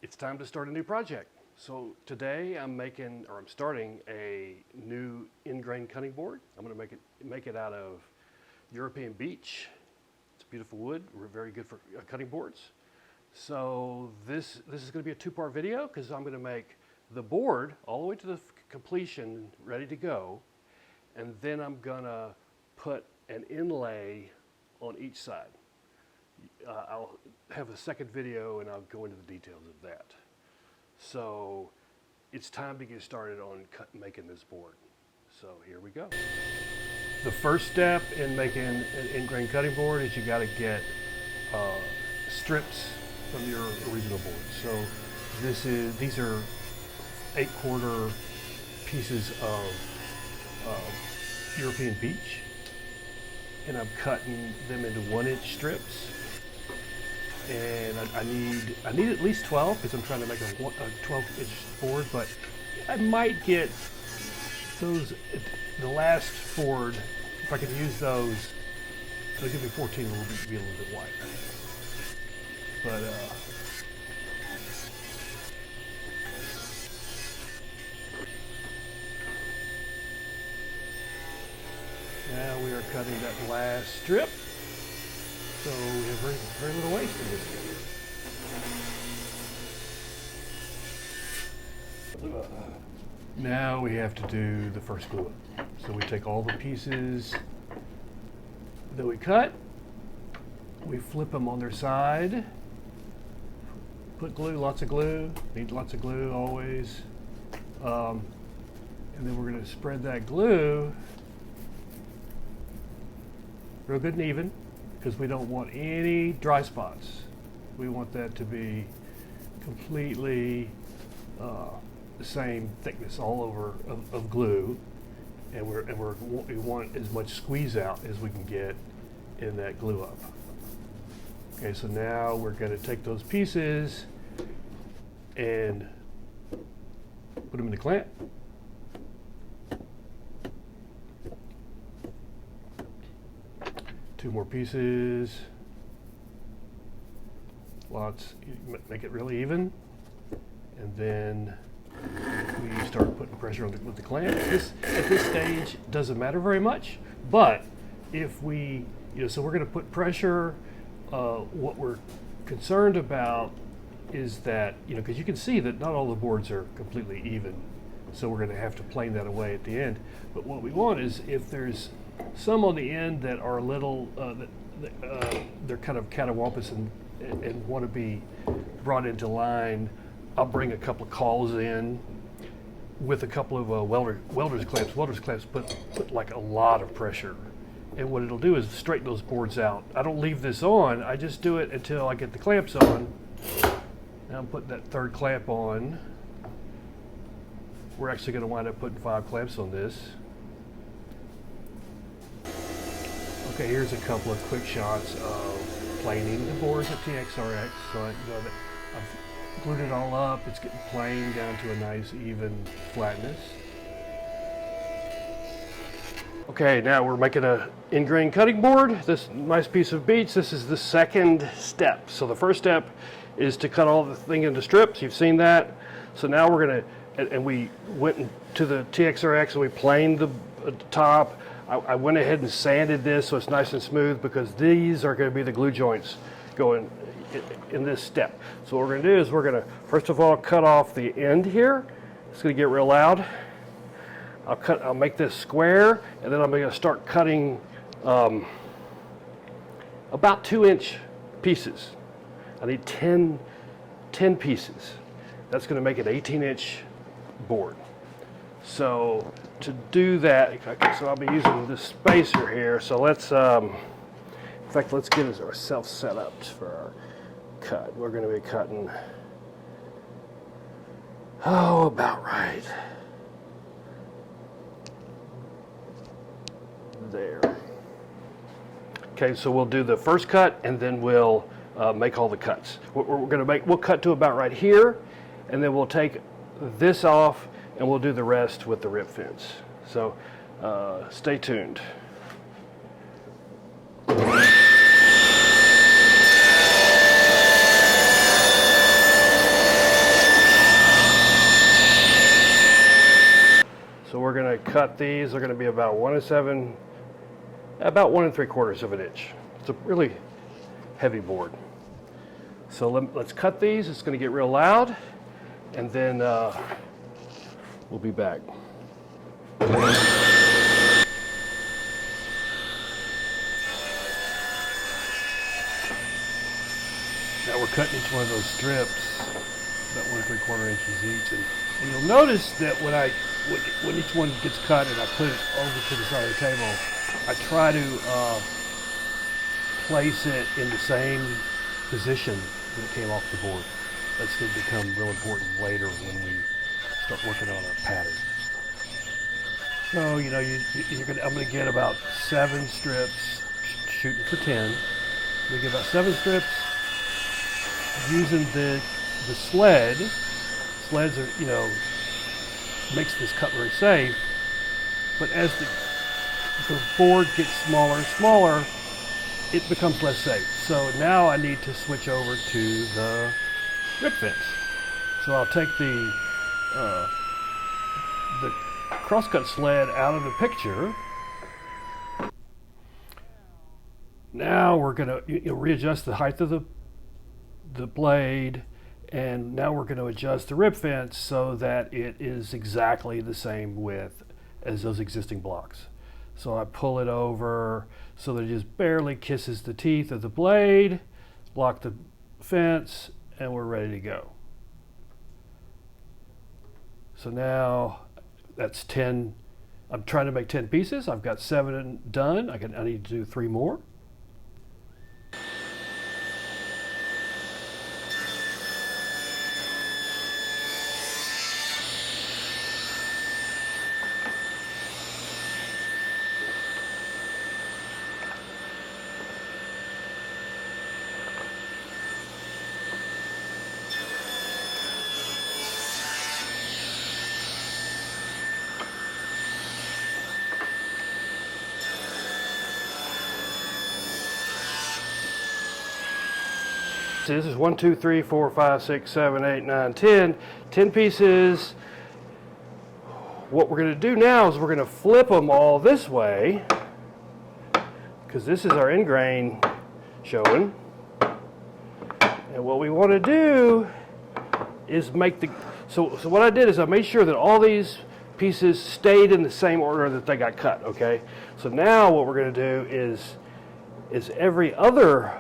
It's time to start a new project. So today I'm starting a new in-grain cutting board. I'm going to make it out of European beech. It's beautiful wood. We're very good for cutting boards. So this is going to be a two-part video because I'm going to make the board all the way to the completion, ready to go, and then I'm going to put an inlay on each side. I'll have a second video and I'll go into the details of that. So it's time to get started on making this board. So here we go. The first step in making an in-grain cutting board is you got to get strips from your original board. So these are 8/4 pieces of European beech, and I'm cutting them into 1-inch strips. And I need at least 12 because I'm trying to make a 12-inch board, but I might get those, the last board, if I can use those, they'll give me 14, it will be a little bit wide. But now we are cutting that last strip. So we have very little waste in this. Now we have to do the first glue up. So we take all the pieces that we cut, we flip them on their side, put glue, lots of glue, need lots of glue always. And then we're going to spread that glue real good and even, because we don't want any dry spots. We want that to be completely the same thickness all over of glue, and we want as much squeeze out as we can get in that glue up. Okay, so now we're going to take those pieces and put them in the clamp. Two more pieces, lots, make it really even, and then we start putting pressure on with the clamp. At this stage doesn't matter very much, but if we, so we're going to put pressure. What we're concerned about is that, because you can see that not all the boards are completely even, so we're going to have to plane that away at the end. But what we want is, if there's some on the end that are a little, they're kind of catawampus and want to be brought into line, I'll bring a couple of cauls in with a couple of welder's clamps. Welder's clamps put like a lot of pressure. And what it'll do is straighten those boards out. I don't leave this on, I just do it until I get the clamps on. Now I'm putting that third clamp on. We're actually going to wind up putting 5 clamps on this. Okay, here's a couple of quick shots of planing the boards at TXRX. So I've glued it all up. It's getting planed down to a nice even flatness. Okay, now we're making a in-grain cutting board. This nice piece of beech. This is the second step. So the first step is to cut all the thing into strips. You've seen that. So now we're gonna, and we went to the TXRX and we planed the top. I went ahead and sanded this so it's nice and smooth, because these are going to be the glue joints going in this step. So what we're going to do is we're going to, first of all, cut off the end here. It's going to get real loud. I'll make this square, and then I'm going to start cutting about 2-inch pieces. I need 10 pieces. That's going to make an 18-inch board. So to do that, okay, so I'll be using this spacer here. So let's, in fact, let's get ourselves set up for our cut. We're going to be cutting, about right there. Okay, so we'll do the first cut, and then we'll make all the cuts. We'll cut to about right here, and then we'll take this off, and we'll do the rest with the rip fence. So stay tuned. going to cut these. They're going to be about 1 3/4 of an inch. It's a really heavy board. So let's cut these. It's going to get real loud, and then we'll be back. Now we're cutting each one of those strips, about 1 3/4 inches each, and you'll notice that when each one gets cut and I put it over to the side of the table, I try to place it in the same position that it came off the board. That's going to become real important later when we start working on our pattern. So you know, I'm going to get about 7 strips, shooting for 10. I'm going to get about 7 strips using the sled. Sleds are, you know, makes this cutlery safe, but as the board gets smaller and smaller, it becomes less safe. So now I need to switch over to the rip fence. So I'll take the crosscut sled out of the picture. Now we're going to readjust the height of the blade, and now we're going to adjust the rib fence so that it is exactly the same width as those existing blocks. So I pull it over so that it just barely kisses the teeth of the blade, block the fence, and we're ready to go. So now that's 10. I'm trying to make 10 pieces. I've got 7 done. I need to do 3 more. This is 1 2 3 4 5 6 7 8 9 10 pieces. What we're going to do now is we're going to flip them all this way, because this is our end grain showing, and what we want to do is make the so what I did is I made sure that all these pieces stayed in the same order that they got cut. Okay, so now what we're going to do is every other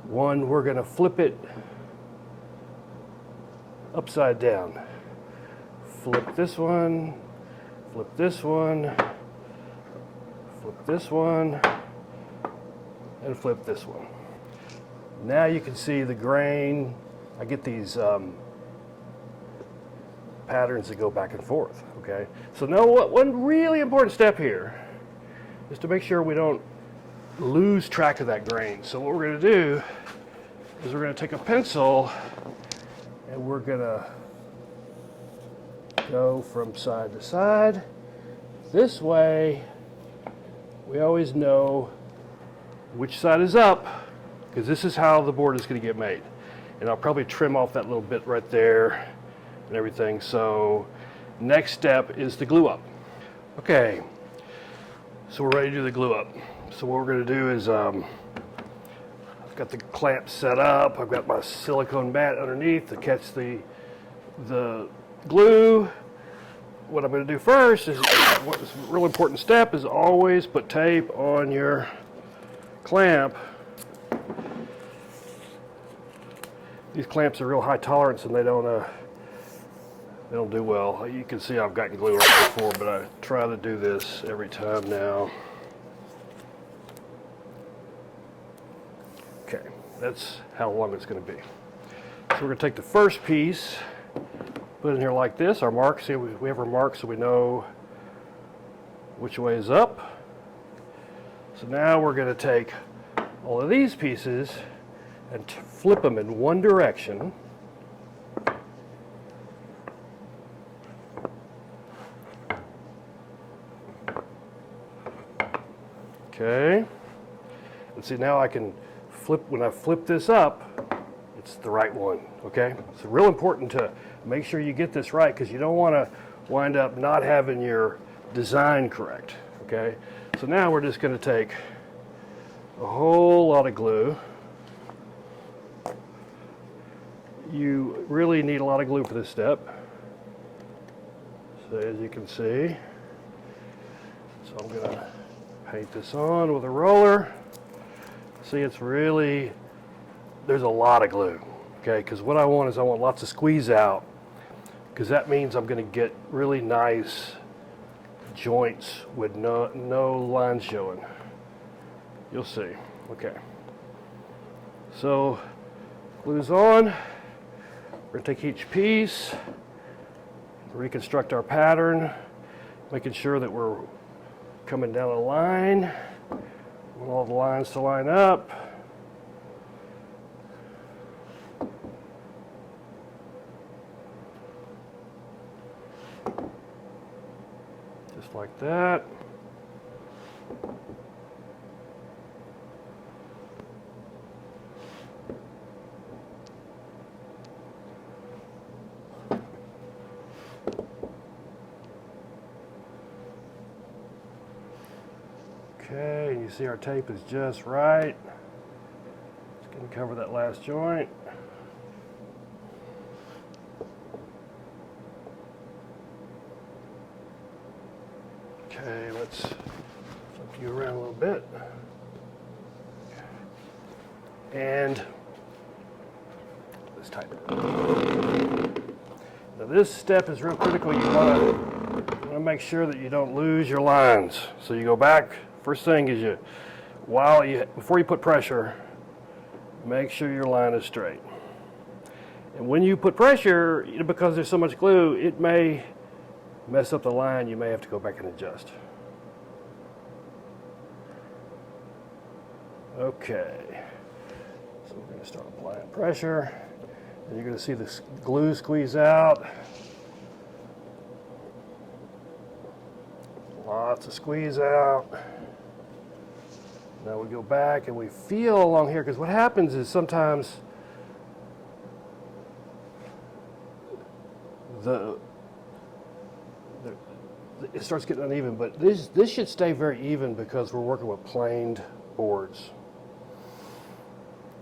one, we're going to flip it upside down. Flip this one, flip this one, flip this one, and flip this one. Now you can see the grain. I get these patterns that go back and forth. Okay, so now one really important step here is to make sure we don't lose track of that grain. So what we're going to do is we're going to take a pencil and we're going to go from side to side. This way we always know which side is up, because this is how the board is going to get made. And I'll probably trim off that little bit right there and everything. So next step is the glue up. Okay, so we're ready to do the glue up. So what we're going to do is I've got the clamp set up. I've got my silicone mat underneath to catch the glue. What I'm going to do first is what's a real important step is always put tape on your clamp. These clamps are real high tolerance and they don't do well. You can see I've gotten glue on it before, but I try to do this every time now. Okay, that's how long it's going to be. So we're going to take the first piece, put it in here like this, our mark. See, we have our mark so we know which way is up. So now we're going to take all of these pieces and flip them in one direction. Okay, and see now I can flip, when I flip this up, it's the right one. Okay, it's real important to make sure you get this right, because you don't want to wind up not having your design correct, okay? So now we're just going to take a whole lot of glue. You really need a lot of glue for this step. So as you can see, so I'm going to paint this on with a roller. See, it's really, there's a lot of glue, okay? Because what I want is I want lots of squeeze out, because that means I'm going to get really nice joints with no lines showing. You'll see. Okay. So glue's on. We're going to take each piece, reconstruct our pattern, making sure that we're coming down a line. Want all the lines to line up. Just like that. Okay, you see our tape is just right. Just going to cover that last joint. Okay, let's flip you around a little bit. And let's tighten it. Now this step is real critical. You want to make sure that you don't lose your lines. So you go back. First thing is before you put pressure, make sure your line is straight. And when you put pressure, because there's so much glue, it may mess up the line. You may have to go back and adjust. Okay, so we're going to start applying pressure, and you're going to see the glue squeeze out. Lots of squeeze out. Now we go back and we feel along here, because what happens is sometimes it starts getting uneven, but this should stay very even because we're working with planed boards.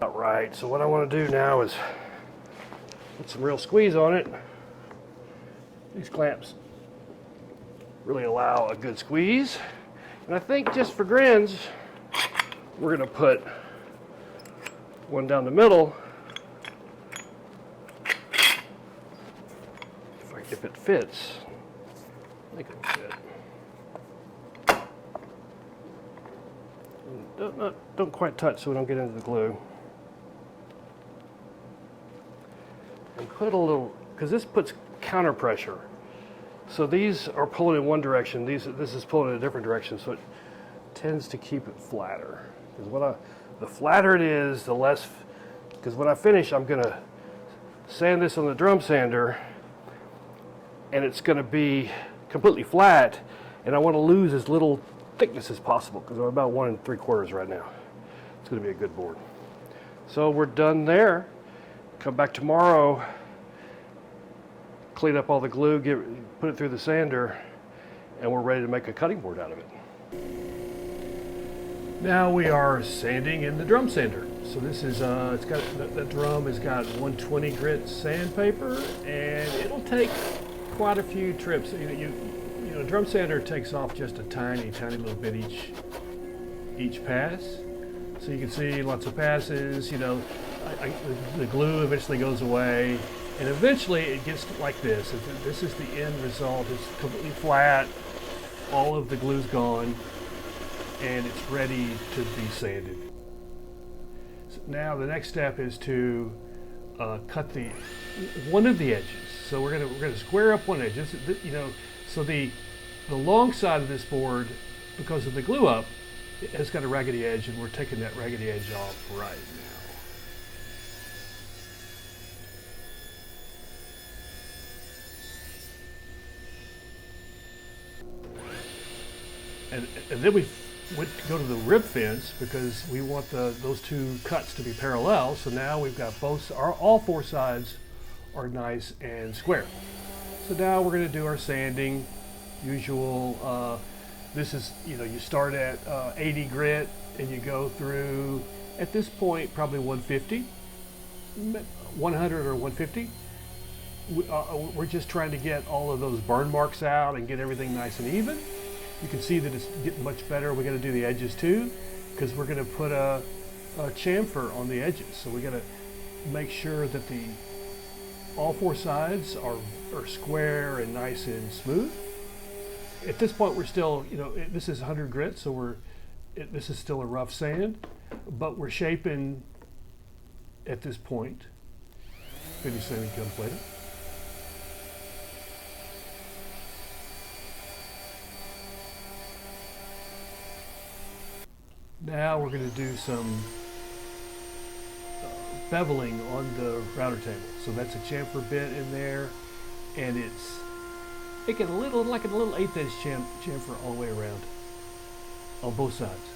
All right, so what I want to do now is put some real squeeze on it. These clamps really allow a good squeeze. And I think just for grins, we're going to put one down the middle. If it fits, I think it'll fit. Don't quite touch so we don't get into the glue. And put a little, because this puts counter pressure. So these are pulling in one direction, this is pulling in a different direction, so it tends to keep it flatter. Because the flatter it is, the less, because when I finish, I'm going to sand this on the drum sander, and it's going to be completely flat, and I want to lose as little thickness as possible, because I'm about 1 3/4 right now. It's going to be a good board. So we're done there. Come back tomorrow, clean up all the glue, put it through the sander, and we're ready to make a cutting board out of it. Now we are sanding in the drum sander. So this is, it's got, that drum has got 120 grit sandpaper, and it'll take quite a few trips. You know, drum sander takes off just a tiny little bit each pass. So you can see lots of passes, you know, the glue eventually goes away, and eventually it gets like this. This is the end result. It's completely flat, all of the glue's gone, and it's ready to be sanded. So now the next step is to cut one of the edges. So we're gonna square up one edge. You know, so the long side of this board, because of the glue up, it has got a raggedy edge, and we're taking that raggedy edge off right now. And then we go to the rib fence, because we want those two cuts to be parallel. So now we've got all four sides are nice and square. So now we're going to do our sanding. Usual, this is, you start at 80 grit and you go through, at this point, probably 150, 100 or 150. We're just trying to get all of those burn marks out and get everything nice and even. You can see that it's getting much better. We're going to do the edges too, because we're going to put a chamfer on the edges. So we got to make sure that all four sides are square and nice and smooth. At this point, we're still, this is 100 grit, so this is still a rough sand, but we're shaping at this point. Finish sanding comes later. Now we're going to do some beveling on the router table. So that's a chamfer bit in there, and it's making a little, like a little 1/8 inch chamfer all the way around on both sides.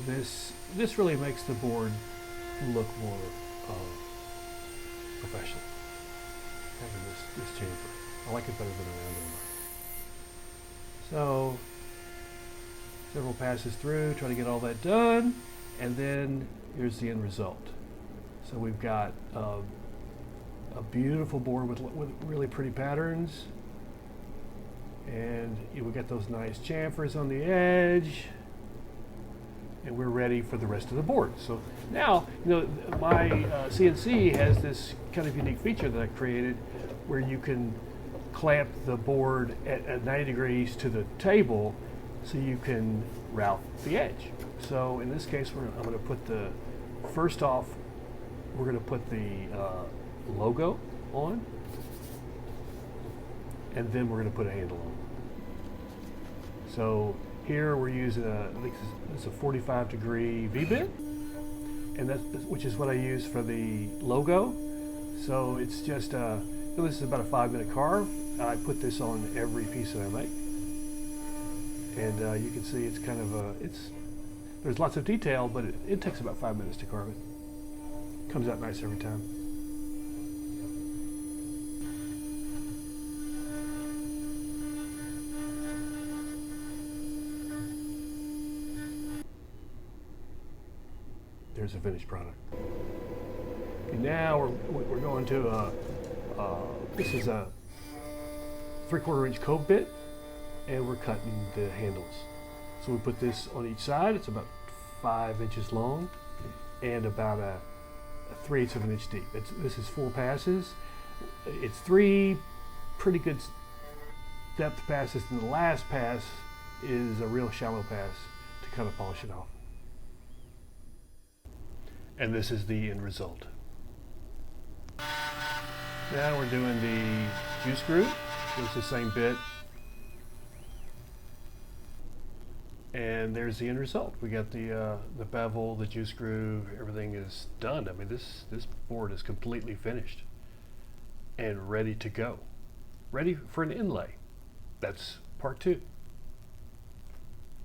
This really makes the board look more professional. Having this chamfer, I like it better than a round number. So several passes through, try to get all that done, and then here's the end result. So we've got a beautiful board with really pretty patterns, and we got those nice chamfers on the edge, and we're ready for the rest of the board. So now, my CNC has this kind of unique feature that I created where you can clamp the board at 90 degrees to the table so you can route the edge. So in this case, I'm going to put first off, we're going to put the logo on, and then we're going to put a handle on. So here we're using it's a 45-degree V-bit, and which is what I use for the logo. So it's just this is about a 5-minute carve. I put this on every piece that I make, and you can see it's kind of there's lots of detail, but it takes about 5 minutes to carve it. Comes out nice every time. There's a finished product. Okay, now we're going to this is a 3/4 inch cove bit, and we're cutting the handles. So we put this on each side. It's about 5 inches long and about a 3/8 of an inch deep. This is 4 passes. It's 3 pretty good depth passes, and the last pass is a real shallow pass to kind of polish it off. And this is the end result. Now we're doing the juice screw. It's the same bit. And there's the end result. We got the bevel, the juice screw, everything is done. I mean, this board is completely finished and ready to go. Ready for an inlay. That's part 2.